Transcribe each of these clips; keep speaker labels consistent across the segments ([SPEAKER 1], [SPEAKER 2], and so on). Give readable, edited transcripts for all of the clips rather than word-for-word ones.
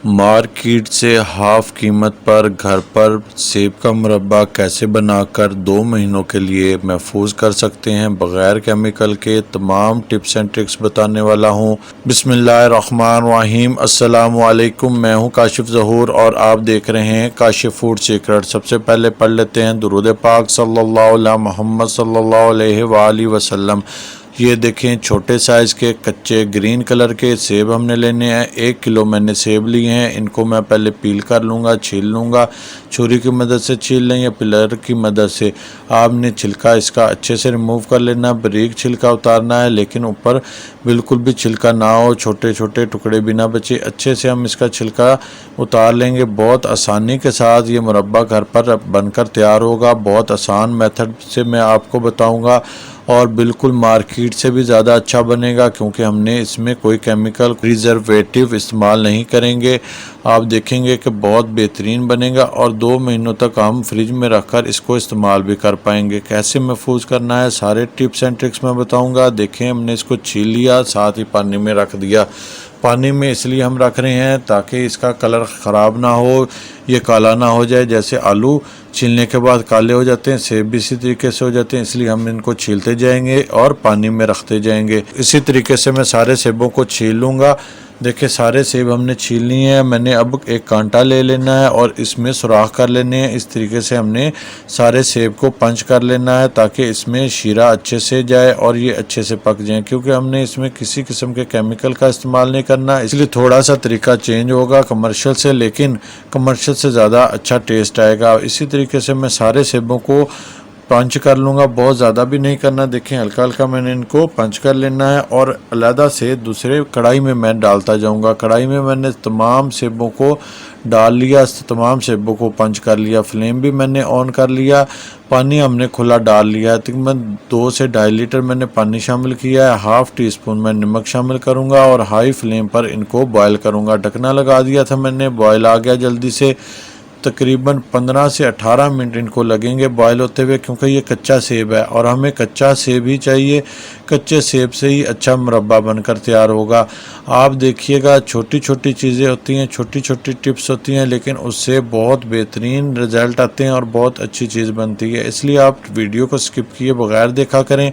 [SPEAKER 1] Market से half कीमत पर घर पर सेब का मुरब्बा कैसे बनाकर 2 महीनों के लिए महफूज कर सकते हैं बग़ैर केमिकल के तमाम टिप्स एंड ट्रिक्स बताने वाला हूं। बिस्मिल्लाहिर्रहमानिर्रहीम। अस्सलाम वालेकुम। मैं हूं काशिफ ज़हूर और आप देख रहे हैं काशिफ फूड सीक्रेट। सबसे पहले पढ़ लेते हैं दुरूद पाक सल्लल्लाहु अला मुहम्मद सल्लल्लाहु अलैहि वसल्लम। ये देखें छोटे साइज़ के कच्चे ग्रीन कलर के सेब हमने लेने हैं। 1 किलो मैंने सेब लिए हैं। इनको मैं पहले पील कर लूँगा, छील लूँगा। छुरी की मदद से छील लें या पिलर की मदद से। आपने छिलका इसका अच्छे से रिमूव कर लेना, बारीक छिलका उतारना है, लेकिन ऊपर बिल्कुल भी छिलका ना हो, छोटे छोटे टुकड़े भी ना बचे। अच्छे से हम इसका छिलका उतार लेंगे। बहुत आसानी के साथ ये मुरब्बा घर पर बनकर तैयार होगा। बहुत आसान मेथड से मैं आपको बताऊँगा और बिल्कुल मार्केट से भी ज़्यादा अच्छा बनेगा, क्योंकि हमने इसमें कोई केमिकल प्रिजर्वेटिव इस्तेमाल नहीं करेंगे। आप देखेंगे कि बहुत बेहतरीन बनेगा और 2 महीनों तक हम फ्रिज में रखकर इसको इस्तेमाल भी कर पाएंगे। कैसे महफूज करना है सारे टिप्स एंड ट्रिक्स मैं बताऊंगा। देखें हमने इसको छील लिया, साथ ही पानी में रख दिया। पानी में इसलिए हम रख रहे हैं ताकि इसका कलर ख़राब ना हो, ये काला ना हो जाए। जैसे आलू छीलने के बाद काले हो जाते हैं, सेब भी इसी तरीके से हो जाते हैं। इसलिए हम इनको छीलते जाएंगे और पानी में रखते जाएंगे। इसी तरीके से मैं सारे सेबों को छील लूँगा। देखिए सारे सेब हमने छील लिए हैं। मैंने अब एक कांटा ले लेना है और इसमें सुराख कर लेने हैं। इस तरीके से हमने सारे सेब को पंच कर लेना है ताकि इसमें शीरा अच्छे से जाए और ये अच्छे से पक जाए, क्योंकि हमने इसमें किसी किस्म के केमिकल का इस्तेमाल नहीं करना। इसलिए थोड़ा सा तरीका चेंज होगा कमर्शियल से, लेकिन कमर्शियल से ज़्यादा अच्छा टेस्ट आएगा। इसी तरीके से मैं सारे सेबों को पंच कर लूँगा, बहुत ज़्यादा भी नहीं करना। देखें हल्का हल्का मैंने इनको पंच कर लेना है और अलहदा से दूसरे कढ़ाई में मैं डालता जाऊँगा। कढ़ाई में मैंने तमाम सेबों को डाल लिया, तमाम सेबों को पंच कर लिया। फ्लेम भी मैंने ऑन कर लिया। पानी हमने खुला डाल लिया है। तकरीबन 2 से 2.5 लीटर मैंने पानी शामिल किया है। हाफ़ टी स्पून मैं नमक शामिल करूँगा और हाई फ्लेम पर इनको बॉयल करूँगा। ढकना लगा दिया था मैंने, बॉयल आ गया जल्दी से। तकरीबन 15 से 18 मिनट इनको लगेंगे बॉयल होते हुए, क्योंकि ये कच्चा सेब है और हमें कच्चा सेब ही चाहिए। कच्चे सेब से ही अच्छा मुरब्बा बनकर तैयार होगा। आप देखिएगा छोटी छोटी चीज़ें होती हैं, छोटी छोटी टिप्स होती हैं, लेकिन उससे बहुत बेहतरीन रिज़ल्ट आते हैं और बहुत अच्छी चीज़ बनती है। इसलिए आप वीडियो को स्किप किए बगैर देखा करें।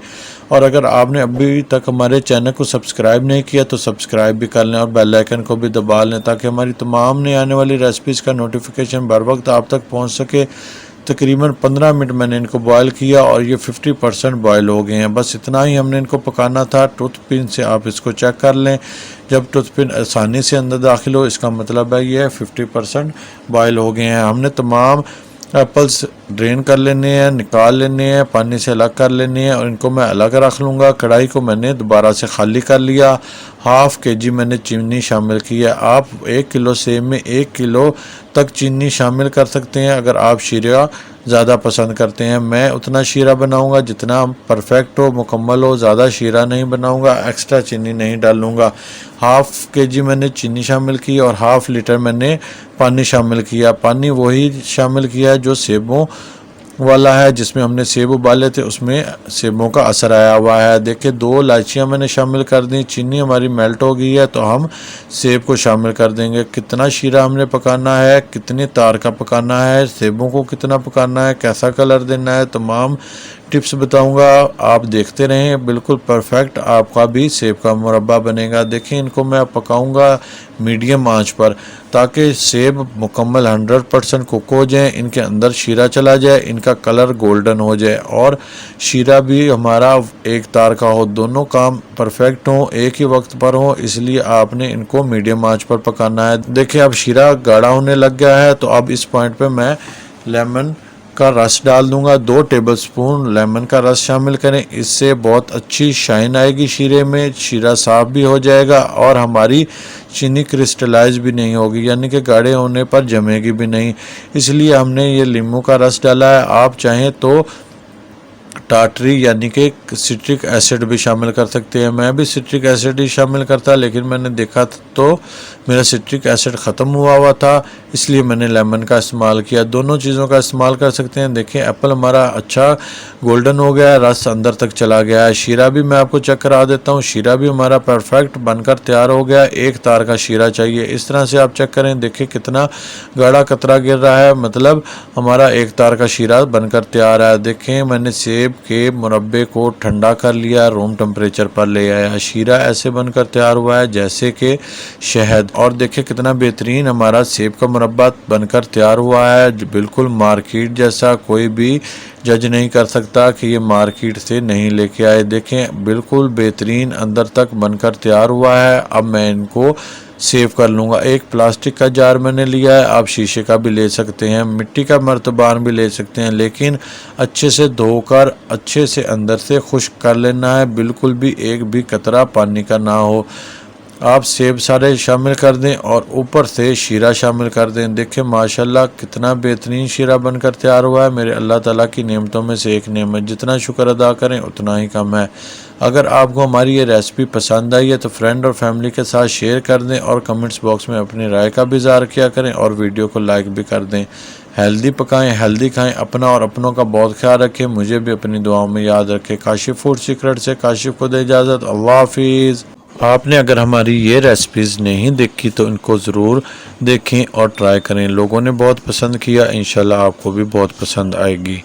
[SPEAKER 1] और अगर आपने अभी तक हमारे चैनल को सब्सक्राइब नहीं किया तो सब्सक्राइब भी कर लें और बेल आइकन को भी दबा लें, ताकि हमारी तमाम नई आने वाली रेसिपीज़ का नोटिफिकेशन बर वक्त आप तक पहुंच सके। तकरीबन 15 मिनट मैंने इनको बॉयल किया और ये 50% बॉयल हो गए हैं। बस इतना ही हमने इनको पकाना था। टूथ पिन से आप इसको चेक कर लें। जब टूथ पिन आसानी से अंदर दाखिल हो, इसका मतलब है ये 50% बॉयल हो गए हैं। हमने तमाम एप्पल्स ड्रेन कर लेने हैं, निकाल लेने हैं, पानी से अलग कर लेने हैं और इनको मैं अलग रख लूँगा। कढ़ाई को मैंने दोबारा से खाली कर लिया। हाफ़ kg मैंने चीनी शामिल की है। आप 1 किलो सेब में 1 किलो तक चीनी शामिल कर सकते हैं अगर आप शीरा ज़्यादा पसंद करते हैं। मैं उतना शीरा बनाऊंगा जितना परफेक्ट हो, मुकम्मल हो। ज़्यादा शीरा नहीं बनाऊंगा, एक्स्ट्रा चीनी नहीं डालूंगा। हाफ़ kg मैंने चीनी शामिल की और हाफ़ लीटर मैंने पानी शामिल किया। पानी वही शामिल किया है जो सेबों वाला है, जिसमें हमने सेब उबाले थे, उसमें सेबों का असर आया हुआ है। देखिए 2 इलायचियाँ मैंने शामिल कर दी। चीनी हमारी मेल्ट हो गई है तो हम सेब को शामिल कर देंगे। कितना शीरा हमने पकाना है, कितने तार का पकाना है, सेबों को कितना पकाना है, कैसा कलर देना है, तमाम टिप्स बताऊंगा। आप देखते रहें, बिल्कुल परफेक्ट आपका भी सेब का मुरब्बा बनेगा। देखिए इनको मैं पकाऊंगा मीडियम आंच पर, ताकि सेब मुकम्मल 100% कुक हो जाए, इनके अंदर शीरा चला जाए, इनका कलर गोल्डन हो जाए और शीरा भी हमारा एक तार का हो। दोनों काम परफेक्ट हो, एक ही वक्त पर हो, इसलिए आपने इनको मीडियम आंच पर पकाना है। देखिए अब शीरा गाढ़ा होने लग गया है, तो अब इस पॉइंट पे मैं लेमन का रस डाल दूंगा। 2 टेबलस्पून लेमन का रस शामिल करें, इससे बहुत अच्छी शाइन आएगी शीरे में। शीरा साफ भी हो जाएगा और हमारी चीनी क्रिस्टलाइज भी नहीं होगी, यानी कि गाढ़े होने पर जमेगी भी नहीं। इसलिए हमने ये नींबू का रस डाला है। आप चाहें तो टाटरी यानी कि सिट्रिक एसिड भी शामिल कर सकते हैं। मैं भी सिट्रिक एसिड ही शामिल करता, लेकिन मैंने देखा तो मेरा सिट्रिक एसिड ख़त्म हुआ था, इसलिए मैंने लेमन का इस्तेमाल किया। दोनों चीज़ों का इस्तेमाल कर सकते हैं। देखें एप्पल हमारा अच्छा गोल्डन हो गया है, रस अंदर तक चला गया है। शीरा भी मैं आपको चेक करा देता हूँ, शीरा भी हमारा परफेक्ट बनकर तैयार हो गया। एक तार का शीरा चाहिए, इस तरह से आप चेक करें। देखिए कितना गाढ़ा कतरा गिर रहा है, मतलब हमारा एक तार का शीरा बनकर तैयार है। देखें मैंने सेब के मुरब्बे को ठंडा कर लिया, रूम टेम्परेचर पर ले आया। शीरा ऐसे बनकर तैयार हुआ है जैसे कि शहद। और देखिए कितना बेहतरीन हमारा सेब का मुरब्बा बनकर तैयार हुआ है, बिल्कुल मार्केट जैसा। कोई भी जज नहीं कर सकता कि ये मार्केट से नहीं लेके आए। देखें बिल्कुल बेहतरीन अंदर तक बनकर तैयार हुआ है। अब मैं इनको सेव कर लूँगा। एक प्लास्टिक का जार मैंने लिया है, आप शीशे का भी ले सकते हैं, मिट्टी का मर्तबान भी ले सकते हैं, लेकिन अच्छे से धोकर अच्छे से अंदर से खुश्क कर लेना है, बिल्कुल भी एक भी कतरा पानी का ना हो। आप सेब सारे शामिल कर दें और ऊपर से शीरा शामिल कर दें। देखें माशाल्लाह कितना बेहतरीन शीरा बनकर तैयार हुआ है। मेरे अल्लाह ताला की नेमतों में से एक नेमत, जितना शुक्र अदा करें उतना ही कम है। अगर आपको हमारी ये रेसिपी पसंद आई है तो फ्रेंड और फैमिली के साथ शेयर कर दें और कमेंट्स बॉक्स में अपनी राय का भी इज़हार किया करें और वीडियो को लाइक भी कर दें। हेल्दी पकाएं, हेल्दी खाएं, अपना और अपनों का बहुत ख्याल रखें। मुझे भी अपनी दुआओं में याद रखें। काशिफ फूड सीक्रेट से काशिफ को दे इजाज़त। अल्लाह हाफिज़। आपने अगर हमारी ये रेसिपीज़ नहीं देखी तो इनको ज़रूर देखें और ट्राई करें। लोगों ने बहुत पसंद किया, इंशाल्लाह आपको भी बहुत पसंद आएगी।